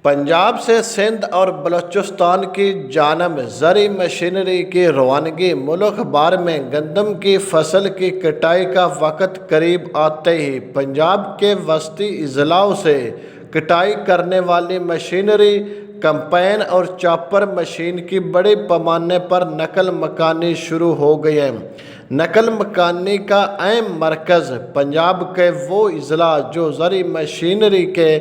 پنجاب سے سندھ اور بلوچستان کی جانب زرعی مشینری کی روانگی ملک بھر میں گندم کی فصل کی کٹائی کا وقت قریب آتے ہی پنجاب کے وسطی اضلاع سے کٹائی کرنے والی مشینری کمپائن اور چاپر مشین کی بڑے پیمانے پر نقل مکانی شروع ہو گئی ہے۔ نقل مکانی کا اہم مرکز پنجاب کے وہ اضلاع جو زرعی مشینری کے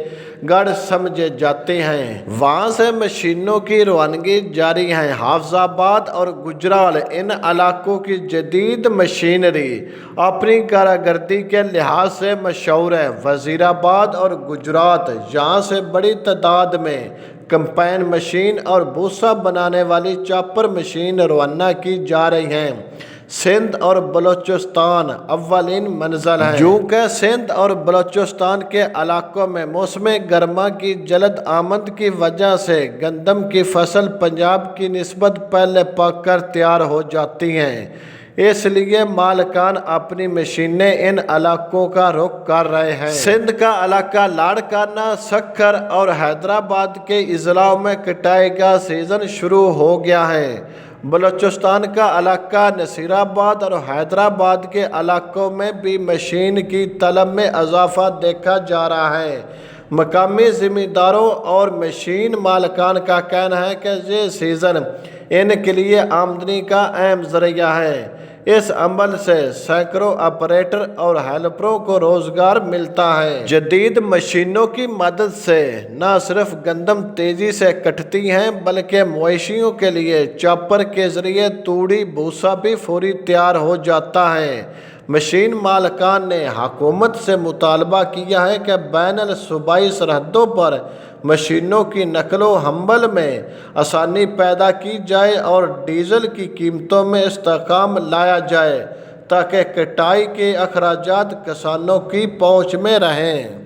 گڑھ سمجھے جاتے ہیں، وہاں سے مشینوں کی روانگی جاری ہے۔ حافظ آباد اور گجرال ان علاقوں کی جدید مشینری اپنی کارکردگی کے لحاظ سے مشہور ہے۔ وزیر آباد اور گجرات، یہاں سے بڑی تعداد میں کمپائن مشین اور بھوسا بنانے والی چاپر مشین روانہ کی جا رہی ہیں۔ سندھ اور بلوچستان اولین منزل ہے۔ چونکہ سندھ اور بلوچستان کے علاقوں میں موسم گرما کی جلد آمد کی وجہ سے گندم کی فصل پنجاب کی نسبت پہلے پک کر تیار ہو جاتی ہے، اس لیے مالکان اپنی مشینیں ان علاقوں کا رخ کر رہے ہیں۔ سندھ کا علاقہ لاڑکانہ، سکھر اور حیدرآباد کے اضلاع میں کٹائی کا سیزن شروع ہو گیا ہے۔ بلوچستان کا علاقہ نصیر آباد اور حیدرآباد کے علاقوں میں بھی مشین کی طلب میں اضافہ دیکھا جا رہا ہے۔ مقامی زمینداروں اور مشین مالکان کا کہنا ہے کہ یہ سیزن ان کے لیے آمدنی کا اہم ذریعہ ہے۔ اس عمل سے سینکڑوں آپریٹر اور ہیلپروں کو روزگار ملتا ہے۔ جدید مشینوں کی مدد سے نہ صرف گندم تیزی سے کٹتی ہیں بلکہ مویشیوں کے لیے چاپر کے ذریعے توڑی بھوسا بھی فوری تیار ہو جاتا ہے۔ مشین مالکان نے حکومت سے مطالبہ کیا ہے کہ بین الصوبائی سرحدوں پر مشینوں کی نقل و حمل میں آسانی پیدا کی جائے اور ڈیزل کی قیمتوں میں استحکام لایا جائے تاکہ کٹائی کے اخراجات کسانوں کی پہنچ میں رہیں۔